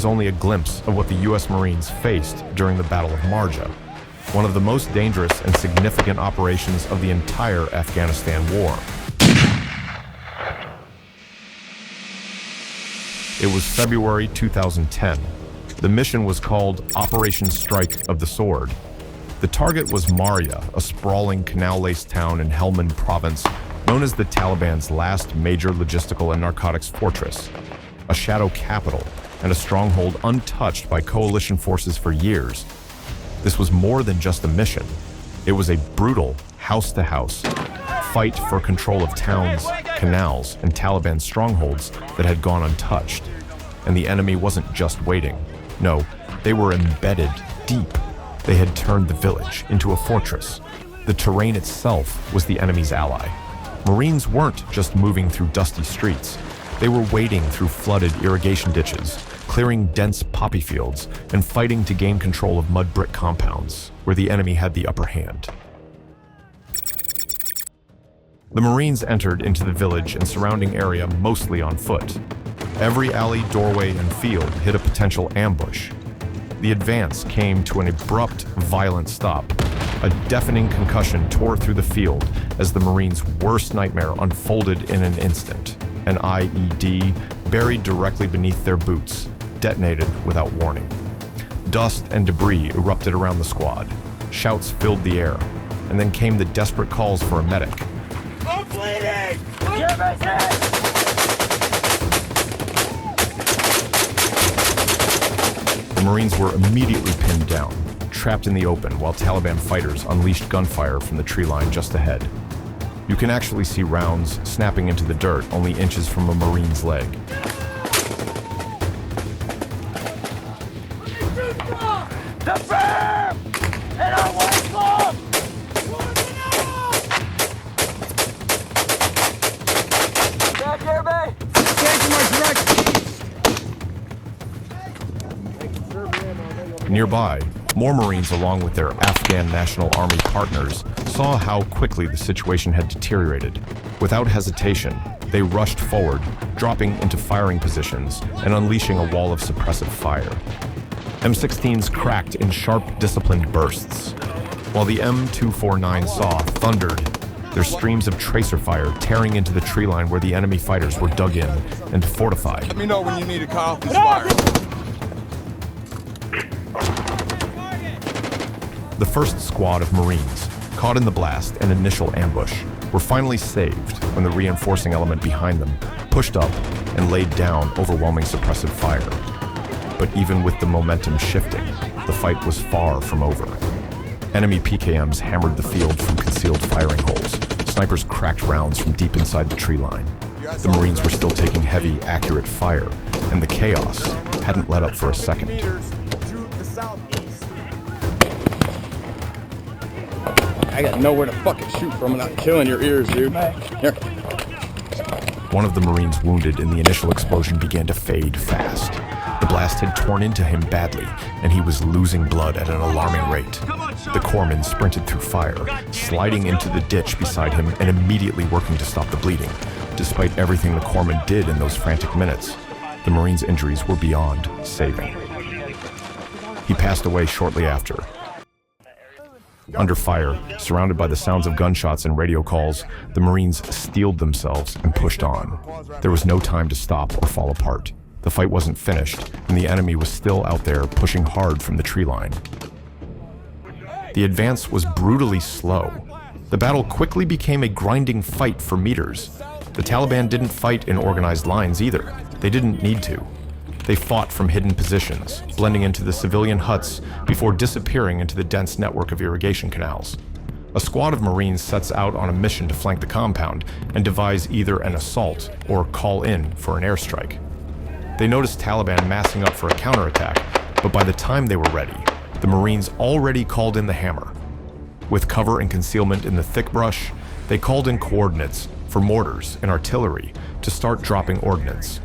was only a glimpse of what the U.S. Marines faced during the Battle of Marjah, one of the most dangerous and significant operations of the entire Afghanistan war. It was February 2010. The mission was called Operation Strike of the Sword. The target was Marjah, a sprawling canal-laced town in Helmand province, known as the Taliban's last major logistical and narcotics fortress, a shadow capital and a stronghold untouched by coalition forces for years. This was more than just a mission. It was a brutal house-to-house fight for control of towns, canals, and Taliban strongholds that had gone untouched. And the enemy wasn't just waiting. No, they were embedded deep. They had turned the village into a fortress. The terrain itself was the enemy's ally. Marines weren't just moving through dusty streets. They were wading through flooded irrigation ditches, clearing dense poppy fields, and fighting to gain control of mud brick compounds, where the enemy had the upper hand. The Marines entered into the village and surrounding area mostly on foot. Every alley, doorway, and field hid a potential ambush. The advance came to an abrupt, violent stop. A deafening concussion tore through the field as the Marines' worst nightmare unfolded in an instant. An IED, buried directly beneath their boots, detonated without warning. Dust and debris erupted around the squad. Shouts filled the air, and then came the desperate calls for a medic. I'm bleeding! Give us it! The Marines were immediately pinned down, trapped in the open while Taliban fighters unleashed gunfire from the tree line just ahead. You can actually see rounds snapping into the dirt only inches from a Marine's leg. The firm! And our white club! Back here, Bay! Changing my direction! Nearby, more Marines along with their Afghan National Army partners saw how quickly the situation had deteriorated. Without hesitation, they rushed forward, dropping into firing positions and unleashing a wall of suppressive fire. M16s cracked in sharp, disciplined bursts, while the M249 saw thundered, their streams of tracer fire tearing into the tree line where the enemy fighters were dug in and fortified. Let me know when you need to call off this fire. The first squad of Marines, caught in the blast and initial ambush, were finally saved when the reinforcing element behind them pushed up and laid down overwhelming suppressive fire. But even with the momentum shifting, the fight was far from over. Enemy PKMs hammered the field from concealed firing holes. Snipers cracked rounds from deep inside the tree line. The Marines were still taking heavy, accurate fire, and the chaos hadn't let up for a second. I got nowhere to fucking shoot from without killing your ears, dude. Here. One of the Marines wounded in the initial explosion began to fade fast. The blast had torn into him badly, and he was losing blood at an alarming rate. The corpsman sprinted through fire, sliding into the ditch beside him and immediately working to stop the bleeding. Despite everything the corpsman did in those frantic minutes, the Marine's injuries were beyond saving. He passed away shortly after. Under fire, surrounded by the sounds of gunshots and radio calls, the Marines steeled themselves and pushed on. There was no time to stop or fall apart. The fight wasn't finished, and the enemy was still out there pushing hard from the tree line. The advance was brutally slow. The battle quickly became a grinding fight for meters. The Taliban didn't fight in organized lines either. They didn't need to. They fought from hidden positions, blending into the civilian huts before disappearing into the dense network of irrigation canals. A squad of Marines sets out on a mission to flank the compound and devise either an assault or call in for an airstrike. They noticed Taliban massing up for a counterattack, but by the time they were ready, the Marines already called in the hammer. With cover and concealment in the thick brush, they called in coordinates for mortars and artillery to start dropping ordnance.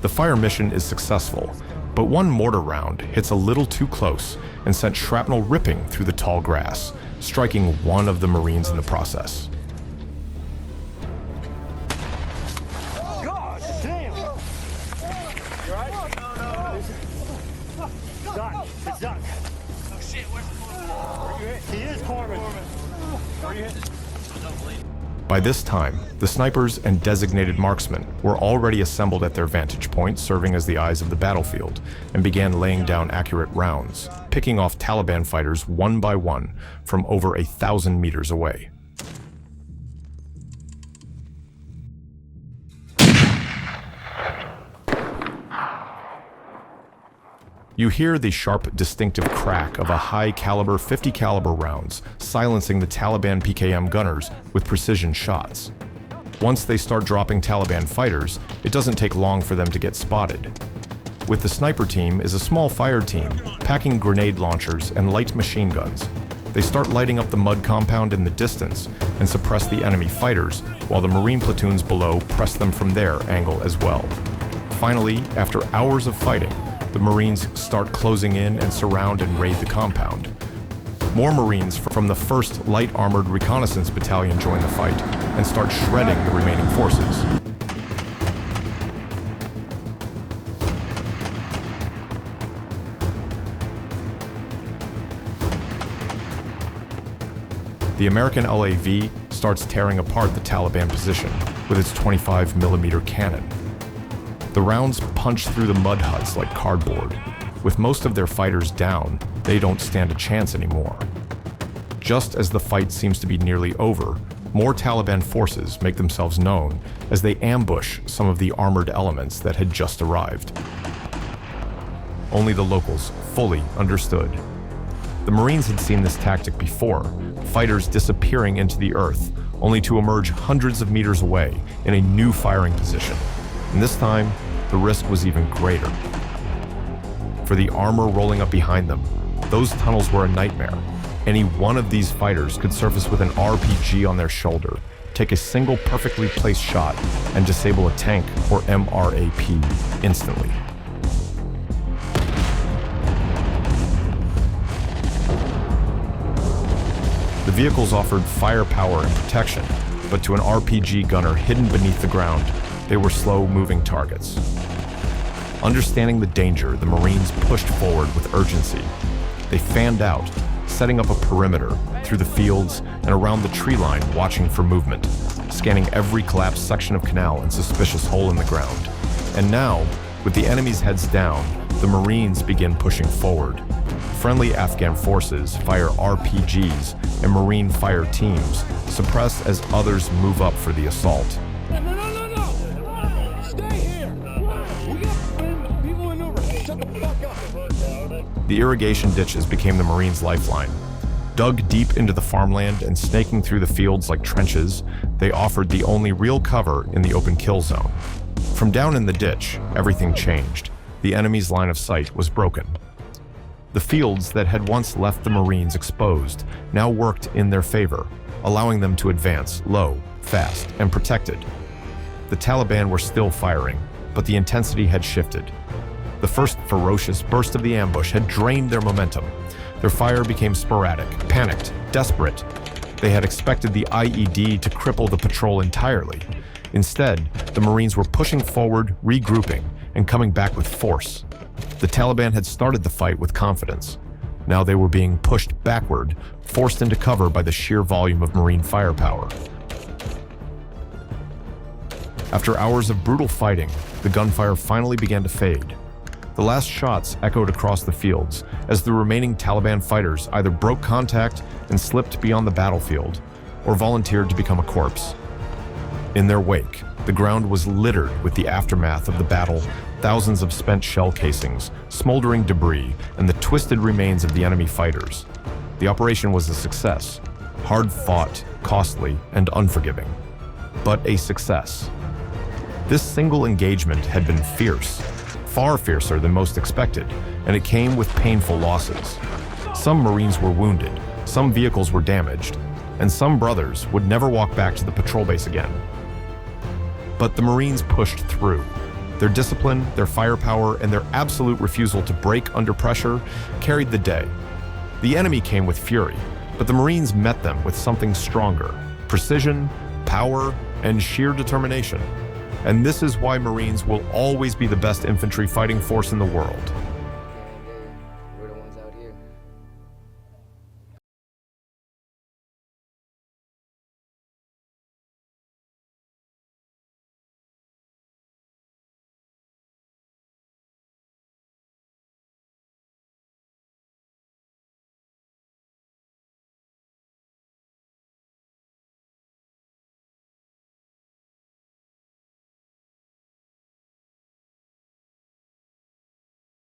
The fire mission is successful, but one mortar round hits a little too close and sent shrapnel ripping through the tall grass, striking one of the Marines in the process. God damn! You all right? He is Corman. By this time, the snipers and designated marksmen were already assembled at their vantage point, serving as the eyes of the battlefield, and began laying down accurate rounds, picking off Taliban fighters one by one from over 1,000 meters away. You hear the sharp, distinctive crack of a high-caliber 50-caliber rounds, silencing the Taliban PKM gunners with precision shots. Once they start dropping Taliban fighters, it doesn't take long for them to get spotted. With the sniper team is a small fire team, packing grenade launchers and light machine guns. They start lighting up the mud compound in the distance and suppress the enemy fighters, while the Marine platoons below press them from their angle as well. Finally, after hours of fighting, the Marines start closing in and surround and raid the compound. More Marines from the 1st Light Armored Reconnaissance Battalion join the fight and start shredding the remaining forces. The American LAV starts tearing apart the Taliban position with its 25mm cannon. The rounds punch through the mud huts like cardboard. With most of their fighters down, they don't stand a chance anymore. Just as the fight seems to be nearly over, more Taliban forces make themselves known as they ambush some of the armored elements that had just arrived. Only the locals fully understood. The Marines had seen this tactic before, fighters disappearing into the earth, only to emerge hundreds of meters away in a new firing position. And this time, the risk was even greater. For the armor rolling up behind them, those tunnels were a nightmare. Any one of these fighters could surface with an RPG on their shoulder, take a single perfectly placed shot, and disable a tank or MRAP instantly. The vehicles offered firepower and protection, but to an RPG gunner hidden beneath the ground, they were slow-moving targets. Understanding the danger, the Marines pushed forward with urgency. They fanned out, setting up a perimeter through the fields and around the tree line, watching for movement, scanning every collapsed section of canal and suspicious hole in the ground. And now, with the enemy's heads down, the Marines begin pushing forward. Friendly Afghan forces fire RPGs and Marine fire teams, suppress as others move up for the assault. The irrigation ditches became the Marines' lifeline. Dug deep into the farmland and snaking through the fields like trenches, they offered the only real cover in the open kill zone. From down in the ditch, everything changed. The enemy's line of sight was broken. The fields that had once left the Marines exposed now worked in their favor, allowing them to advance low, fast, and protected. The Taliban were still firing, but the intensity had shifted. The first ferocious burst of the ambush had drained their momentum. Their fire became sporadic, panicked, desperate. They had expected the IED to cripple the patrol entirely. Instead, the Marines were pushing forward, regrouping, and coming back with force. The Taliban had started the fight with confidence. Now they were being pushed backward, forced into cover by the sheer volume of Marine firepower. After hours of brutal fighting, the gunfire finally began to fade. The last shots echoed across the fields as the remaining Taliban fighters either broke contact and slipped beyond the battlefield or volunteered to become a corpse. In their wake, the ground was littered with the aftermath of the battle, thousands of spent shell casings, smoldering debris, and the twisted remains of the enemy fighters. The operation was a success, hard-fought, costly, and unforgiving, but a success. This single engagement had been fierce, far fiercer than most expected, and it came with painful losses. Some Marines were wounded, some vehicles were damaged, and some brothers would never walk back to the patrol base again. But the Marines pushed through. Their discipline, their firepower, and their absolute refusal to break under pressure carried the day. The enemy came with fury, but the Marines met them with something stronger: precision, power, and sheer determination. And this is why Marines will always be the best infantry fighting force in the world.